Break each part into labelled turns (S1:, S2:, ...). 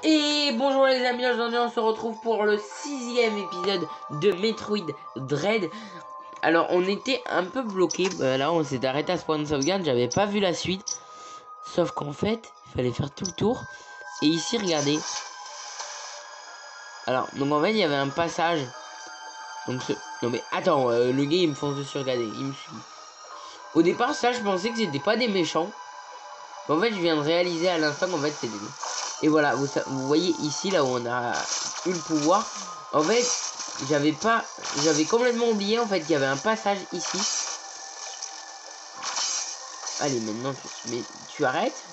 S1: Et bonjour les amis, aujourd'hui on se retrouve pour le 6e épisode de Metroid Dread. Alors on était un peu bloqué, là on s'est arrêté à ce point de sauvegarde, j'avais pas vu la suite. Sauf qu'en fait, il fallait faire tout le tour. Et ici regardez. Alors, donc en fait il y avait un passage. Donc non mais attends, le gars il me fonce dessus, regardez, il me suit. Au départ ça je pensais que c'était pas des méchants. Mais en fait je viens de réaliser à l'instant qu'en fait c'est des méchants. Et voilà, vous voyez ici, là où on a eu le pouvoir. En fait, j'avais complètement oublié en fait qu'il y avait un passage ici. Allez, maintenant, mais tu arrêtes?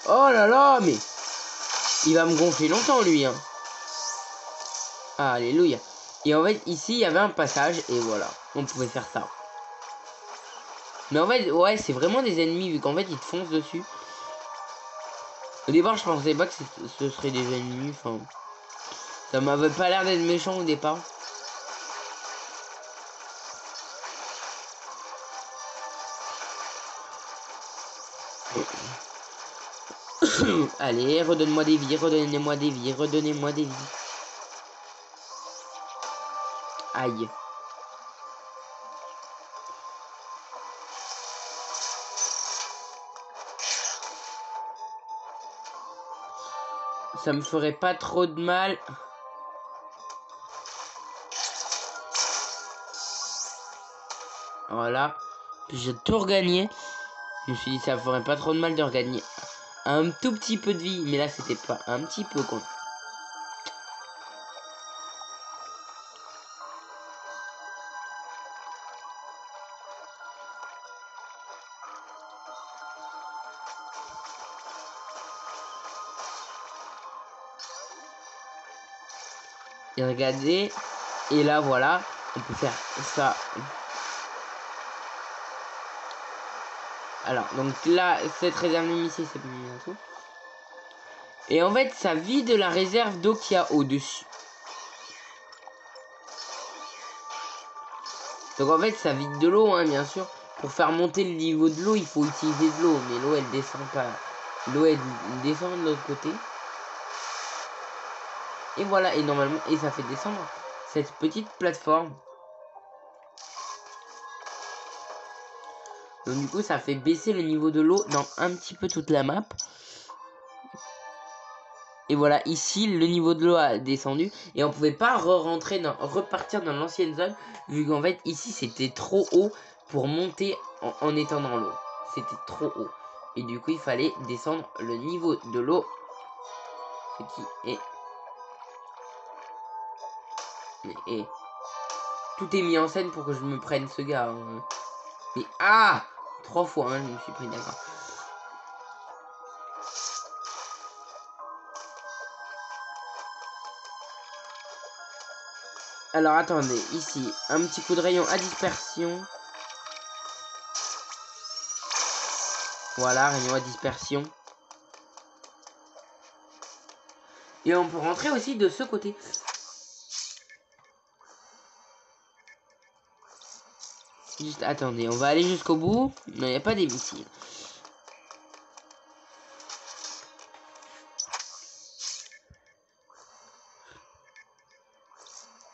S1: Oh là là, mais il va me gonfler longtemps lui, hein. Ah, alléluia. Et en fait, ici, il y avait un passage et voilà, on pouvait faire ça. Mais en fait, ouais, c'est vraiment des ennemis vu qu'en fait, ils te foncent dessus. Au départ, je pensais pas que ce serait des ennemis, enfin... Ça m'avait pas l'air d'être méchant au départ. Allez, redonne-moi des vies, redonnez-moi des vies, redonnez-moi des vies. Aïe. Ça me ferait pas trop de mal. Voilà. Puis j'ai tout regagné. Je me suis dit ça me ferait pas trop de mal de regagner un tout petit peu de vie. Mais là c'était pas un petit peu con. Et regardez. Et là voilà. On peut faire ça. Alors donc là cette réserve ici c'est plus bientôt. Et en fait ça vide la réserve d'eau qu'il y a au-dessus. Donc en fait ça vide de l'eau hein, bien sûr. Pour faire monter le niveau de l'eau il faut utiliser de l'eau. Mais l'eau elle descend pas. L'eau elle descend de l'autre côté. Et voilà, et normalement, et ça fait descendre cette petite plateforme. Donc du coup, ça fait baisser le niveau de l'eau dans un petit peu toute la map. Et voilà, ici, le niveau de l'eau a descendu. Et on pouvait pas repartir dans l'ancienne zone. Vu qu'en fait, ici, c'était trop haut pour monter en étant dans l'eau. C'était trop haut. Et du coup, il fallait descendre le niveau de l'eau. Ce qui est... Et tout est mis en scène pour que je me prenne ce gars. Hein. Mais ah 3 fois, hein, je me suis pris d'accord. Alors attendez, ici, un petit coup de rayon à dispersion. Voilà, rayon à dispersion. Et on peut rentrer aussi de ce côté. Juste, attendez, on va aller jusqu'au bout. Non, il n'y a pas des missiles.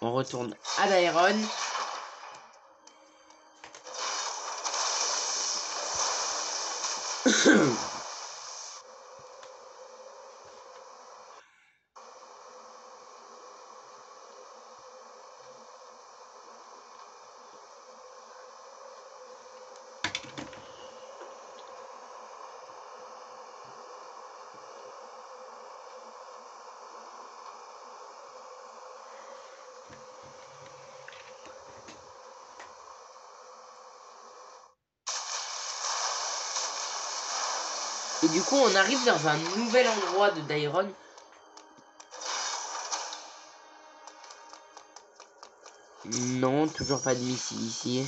S1: On retourne à Dairon. Et du coup, on arrive dans un nouvel endroit de Dairon. Non, toujours pas de missile ici.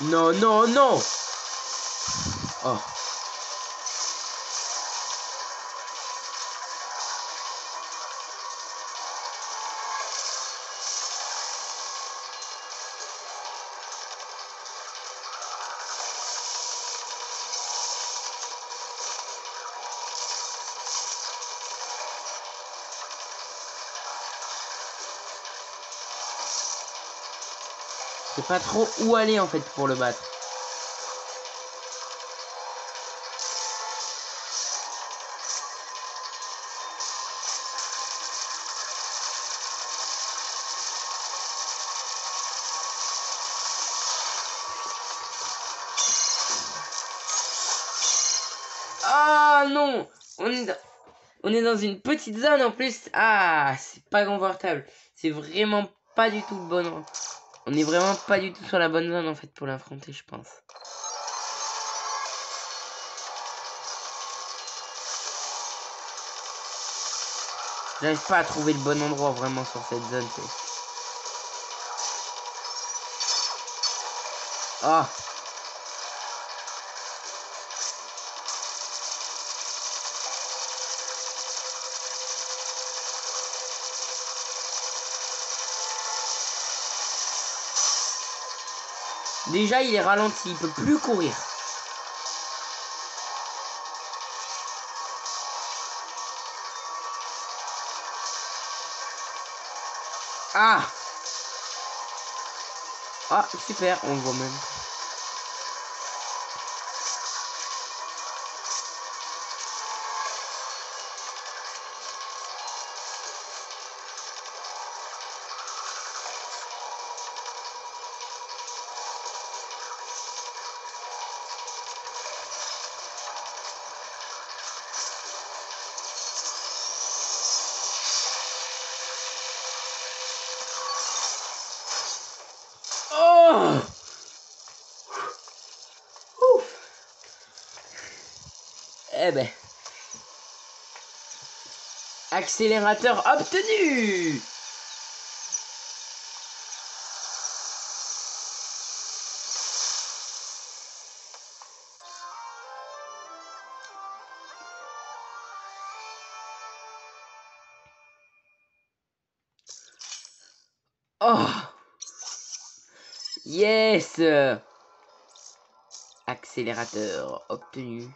S1: Non, non, non. Oh. Je sais pas trop où aller en fait pour le battre. Ah non, on est dans une petite zone en plus. Ah, c'est pas confortable. C'est vraiment pas du tout le bon. On est vraiment pas du tout sur la bonne zone en fait pour l'affronter, je pense. J'arrive pas à trouver le bon endroit vraiment sur cette zone. Ah. Déjà, il est ralenti, il peut plus courir. Ah. Ah, super, on le voit même. Oh. Ouf. Eh ben. Accélérateur obtenu. Oh. Yes. Accélérateur obtenu.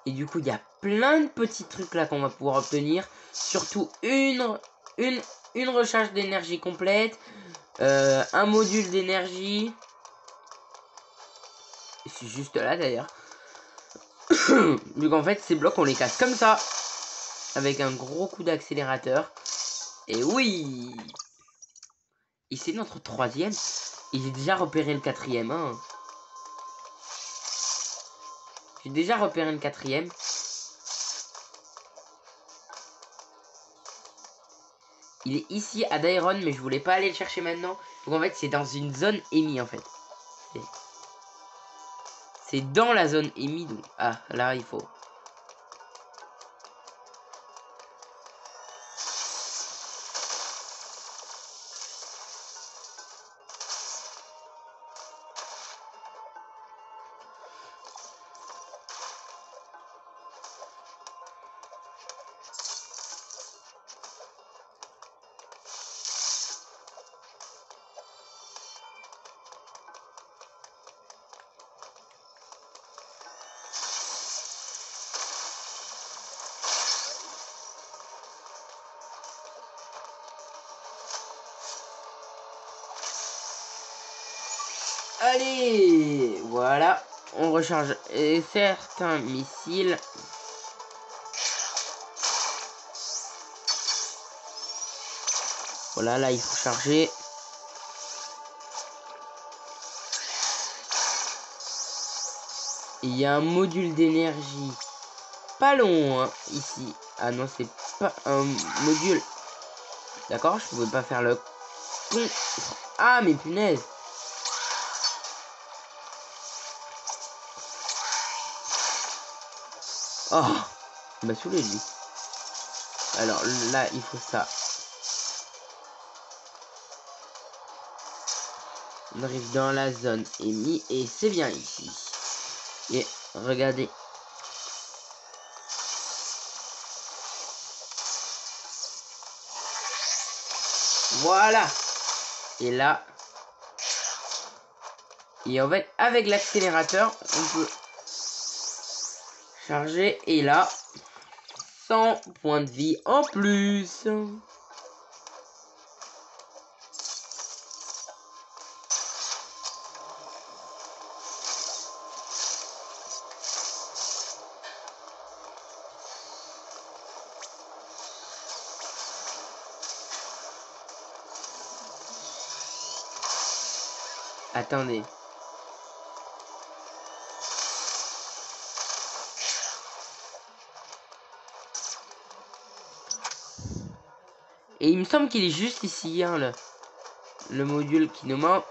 S1: Et du coup, il y a plein de petits trucs là qu'on va pouvoir obtenir. Surtout une recharge d'énergie complète. Un module d'énergie. C'est juste là d'ailleurs. Donc en fait, ces blocs, on les casse comme ça. Avec un gros coup d'accélérateur. Et oui. Et c'est notre troisième. Et j'ai déjà repéré le quatrième. Hein. J'ai déjà repéré le quatrième. Il est ici à Dairon, mais je voulais pas aller le chercher maintenant. Donc en fait, c'est dans une zone émise en fait. C'est dans la zone émise. Donc... Ah, là, il faut... Allez, voilà. On recharge certains missiles. Voilà, là, il faut charger. Il y a un module d'énergie. Pas long, hein, ici. Ah non, c'est pas un module. D'accord, je pouvais pas faire le con. Ah, mais punaise. Oh. Bah soulève-lui. Alors là, il faut ça. On arrive dans la zone émise et c'est bien ici. Et regardez. Voilà. Et là. Et en fait, avec l'accélérateur, on peut charger. Et là, 100 points de vie en plus. Attendez. Et il me semble qu'il est juste ici, hein, le module qui nous manque.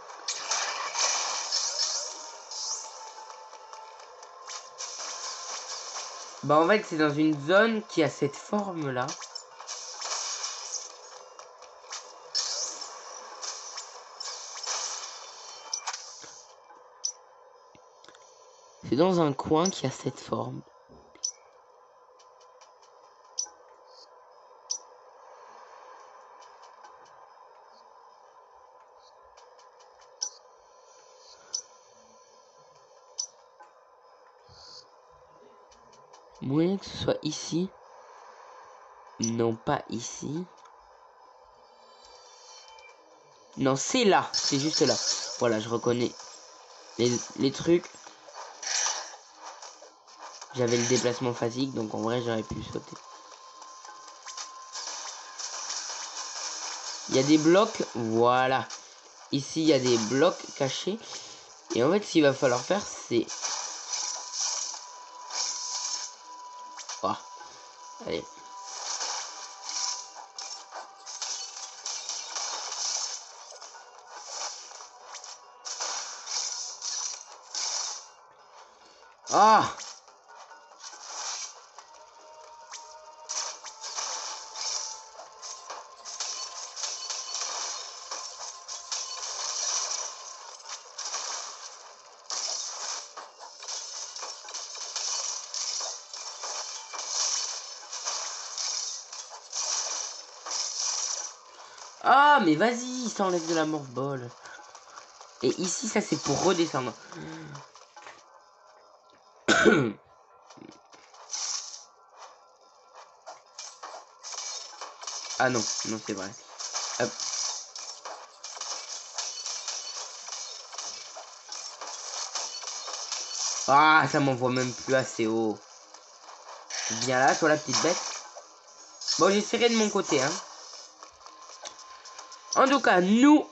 S1: Bah en fait c'est dans une zone qui a cette forme là. C'est dans un coin qui a cette forme. Moyen que ce soit ici. Non, pas ici. Non, c'est là. C'est juste là. Voilà, je reconnais les trucs. J'avais le déplacement physique, donc en vrai, j'aurais pu sauter. Il y a des blocs. Voilà. Ici, il y a des blocs cachés. Et en fait, ce qu'il va falloir faire, c'est... Oh. Allez. Ah! Ah, mais vas-y, ça enlève de la morphball. Et ici, ça c'est pour redescendre. Ah non, non c'est vrai. Hop. Ah, ça m'envoie même plus assez haut. Viens là, toi la petite bête. Bon, j'essaierai de mon côté, hein. En tout cas, nous...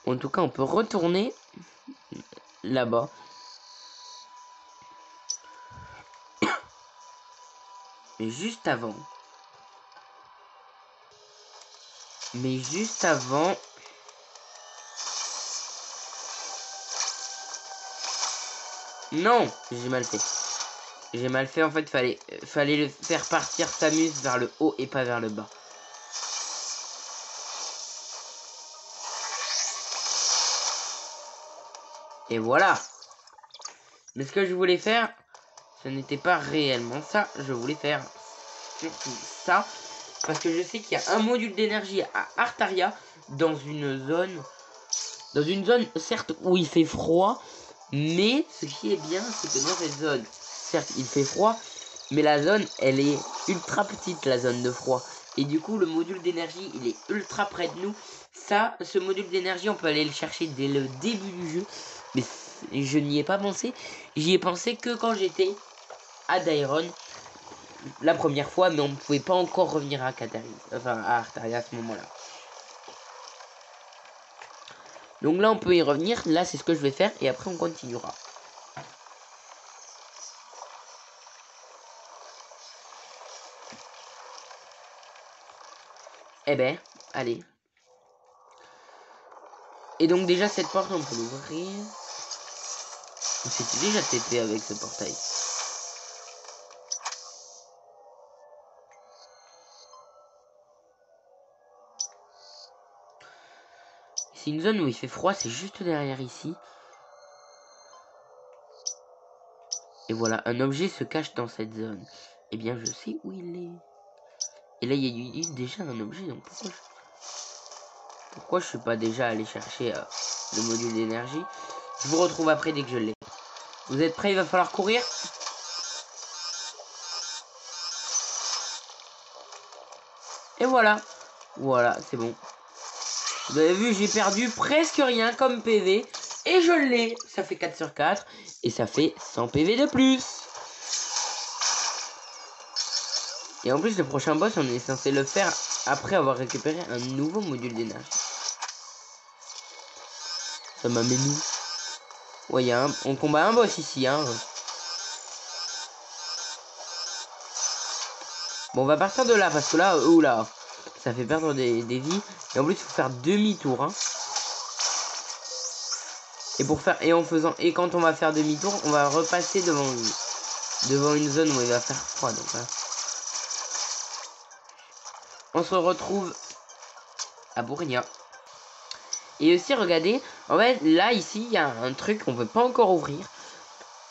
S1: En tout cas, on peut retourner là-bas. Mais juste avant... Mais juste avant... Non, j'ai mal fait. J'ai mal fait, en fait, fallait le faire partir Samus vers le haut et pas vers le bas. Et voilà. Mais ce que je voulais faire, ce n'était pas réellement ça. Je voulais faire surtout ça. Parce que je sais qu'il y a un module d'énergie à Artaria dans une zone... Dans une zone, certes, où il fait froid. Mais ce qui est bien, c'est que dans cette zone, certes, il fait froid. Mais la zone, elle est ultra petite, la zone de froid. Et du coup, le module d'énergie, il est ultra près de nous. Ça, ce module d'énergie, on peut aller le chercher dès le début du jeu. Mais je n'y ai pas pensé. J'y ai pensé que quand j'étais à Dairon. La première fois, mais on ne pouvait pas encore revenir à Katarina. Enfin, à Artaria à ce moment-là. Donc là, on peut y revenir. Là, c'est ce que je vais faire. Et après, on continuera. Eh ben, allez. Et donc déjà cette porte on peut l'ouvrir. On s'était déjà TP avec ce portail. C'est une zone où il fait froid, c'est juste derrière ici. Et voilà, un objet se cache dans cette zone. Eh bien je sais où il est. Et là il y a déjà un objet, donc pourquoi je suis pas déjà allé chercher le module d'énergie? Je vous retrouve après dès que je l'ai. Vous êtes prêts? Il va falloir courir. Et voilà. Voilà, c'est bon. Vous avez vu, j'ai perdu presque rien comme PV. Et je l'ai. Ça fait 4 sur 4. Et ça fait 100 PV de plus. Et en plus, le prochain boss, on est censé le faire après avoir récupéré un nouveau module d'énergie. Ça m'amène où? Ouais, on combat un boss ici, hein. Bon, on va partir de là, parce que là, oula, ça fait perdre des vies. Et en plus, il faut faire demi-tour, hein. Et quand on va faire demi-tour, on va repasser devant une zone où il va faire froid. Donc, hein. On se retrouve à Bourgna. Et aussi, regardez, en fait, là, ici, il y a un truc qu'on peut pas encore ouvrir.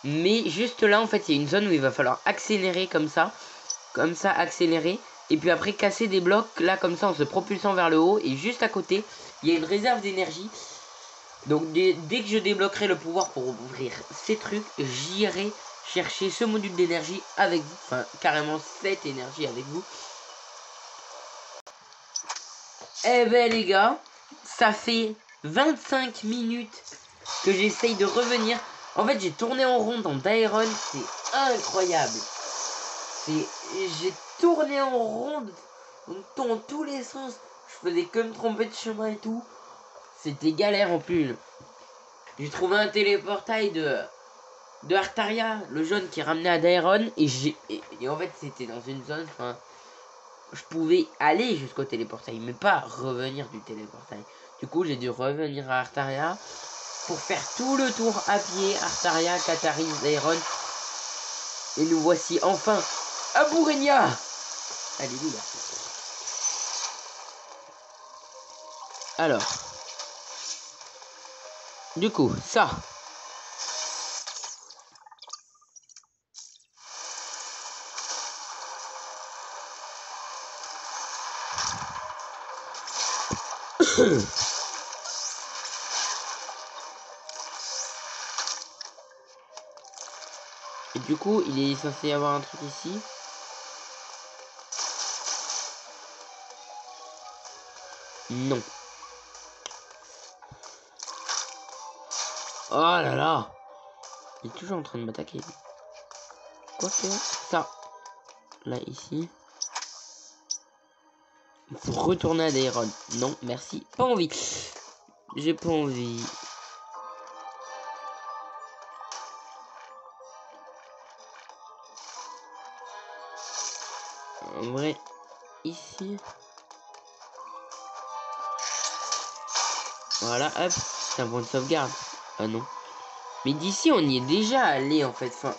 S1: Mais juste là, en fait, il y a une zone où il va falloir accélérer comme ça. Comme ça, accélérer. Et puis après, casser des blocs, là, comme ça, en se propulsant vers le haut. Et juste à côté, il y a une réserve d'énergie. Donc, dès que je débloquerai le pouvoir pour ouvrir ces trucs, j'irai chercher ce module d'énergie avec vous. Enfin, carrément cette énergie avec vous. Eh ben, les gars, ça fait 25 minutes que j'essaye de revenir. En fait, j'ai tourné en rond dans Daeron, c'est incroyable. J'ai tourné en rond dans tous les sens. Je faisais que me tromper de chemin et tout. C'était galère en plus. J'ai trouvé un téléportail de Artaria, le jaune qui ramenait à Daeron. Et en fait, c'était dans une zone. Enfin, je pouvais aller jusqu'au téléportail, mais pas revenir du téléportail. Du coup, j'ai dû revenir à Artaria pour faire tout le tour à pied. Artaria, Catharis, Daeron. Et nous voici enfin à Bourgna. Alléluia. Alors. Du coup, ça. Et du coup, il est censé y avoir un truc ici. Non. Oh là là. Il est toujours en train de m'attaquer. Quoi que ça. Là, ici. Il faut retourner à Daeron. Non, merci. Pas envie. J'ai pas envie. En vrai, ici. Voilà, hop. C'est un point de sauvegarde. Ah non. Mais d'ici, on y est déjà allé en fait. Enfin.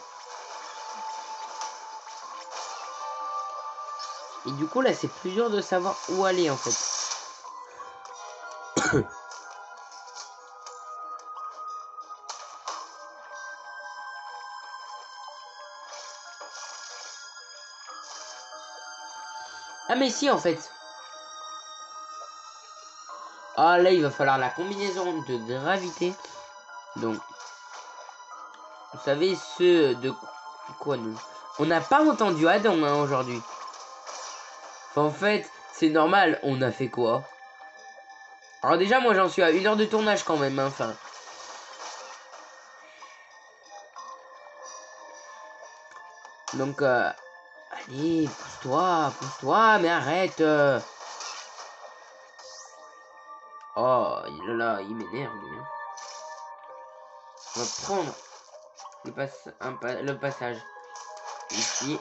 S1: Et du coup, là, c'est plus dur de savoir où aller en fait. Ah mais si en fait. Ah là il va falloir la combinaison de gravité. Donc. Vous savez ce de quoi nous. On n'a pas entendu Adam hein, aujourd'hui. Enfin, en fait, c'est normal, on a fait quoi? Alors déjà moi j'en suis à 1 heure de tournage quand même. Hein, enfin. Donc allez, pousse-toi, mais arrête. Oh là, il m'énerve lui. Hein. On va prendre le passage ici.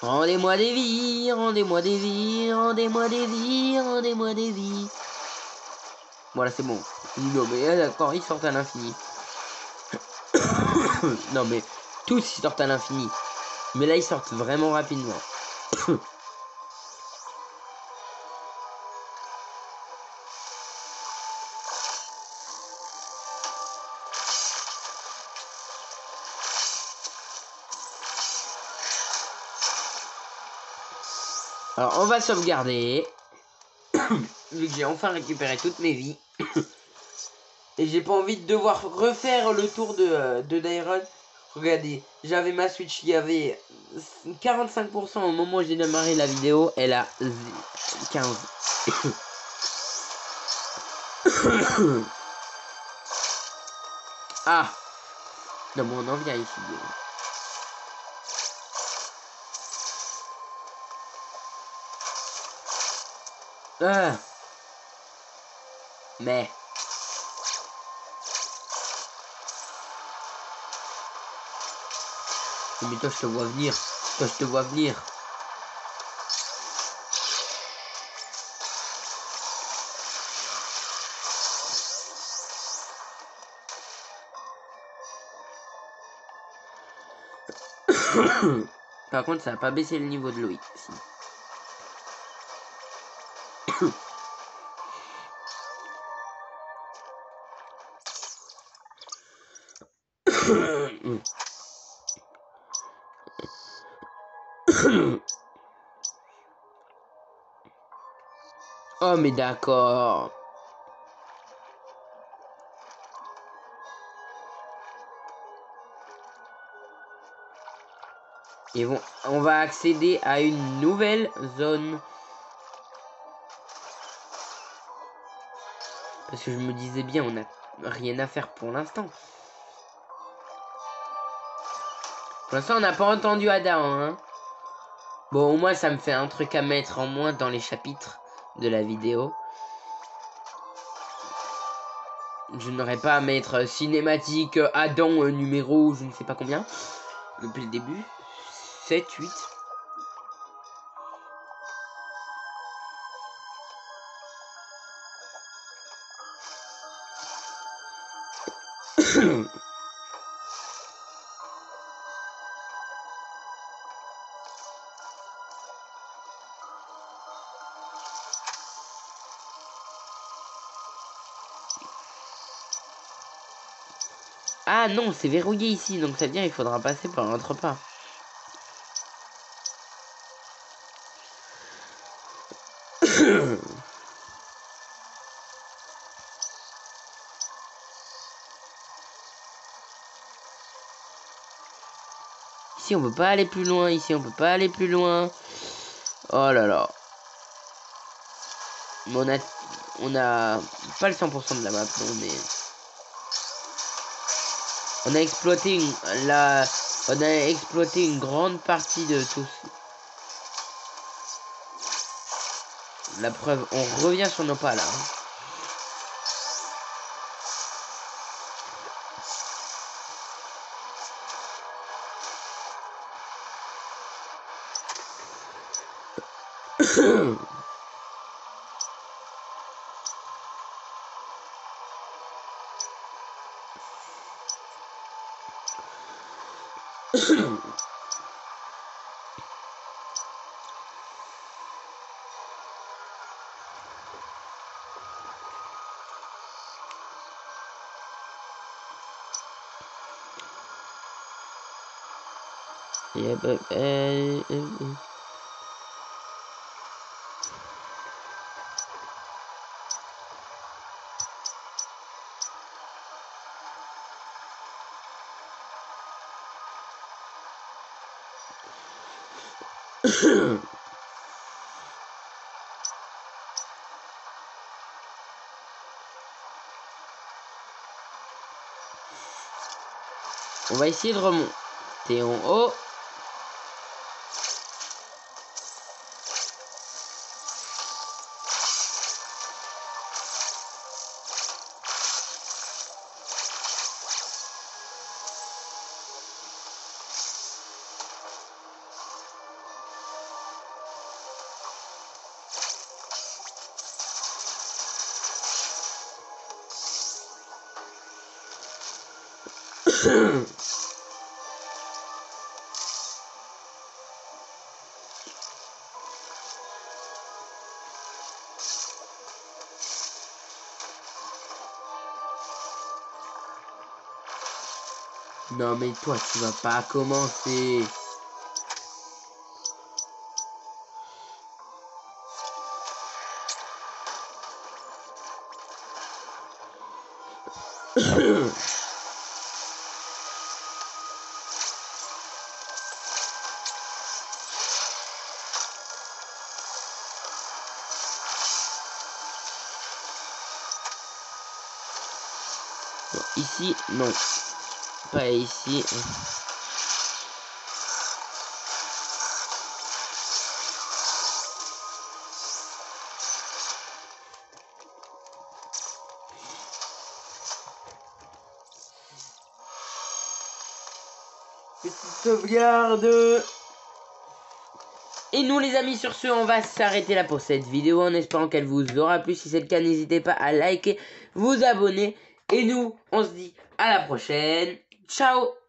S1: Rendez-moi des vies, rendez-moi des vies, rendez-moi des vies, rendez-moi des vies. Voilà, c'est bon. Non, mais d'accord, ils sortent à l'infini. Non, mais tous ils sortent à l'infini. Mais là, ils sortent vraiment rapidement. Alors, on va sauvegarder. Vu que j'ai enfin récupéré toutes mes vies. Et j'ai pas envie de devoir refaire le tour de Dairon. Regardez, j'avais ma Switch, il y avait 45% au moment où j'ai démarré la vidéo. Elle a 15. Ah. Non, mais on en vient ici. Ah. Mais toi, je te vois venir. Toi, je te vois venir. Par contre, ça n'a pas baissé le niveau de Loïc. Si. Oh, mais d'accord. Et bon, on va accéder à une nouvelle zone. Parce que je me disais bien, on n'a rien à faire pour l'instant. Pour l'instant, on n'a pas entendu Adam, hein. Bon, au moins, ça me fait un truc à mettre en moins dans les chapitres de la vidéo. Je n'aurais pas à mettre cinématique Adam numéro je ne sais pas combien. Depuis le début. 7, 8. Ah non, c'est verrouillé ici, donc ça veut dire qu'il faudra passer par un autre pas. Ici, on peut pas aller plus loin. Ici, on peut pas aller plus loin. Oh là là. Mais on a pas le 100% de la map, non, mais... On a exploité une grande partie de tout. La preuve, on revient sur nos pas, là. Yeah, but, on va essayer de remonter en haut. Non mais toi tu vas pas commencer. Bon, ici, non. Pas ici. Petite sauvegarde. Et nous les amis, sur ce, on va s'arrêter là pour cette vidéo en espérant qu'elle vous aura plu. Si c'est le cas, n'hésitez pas à liker, vous abonner. Et nous, on se dit à la prochaine. Ciao!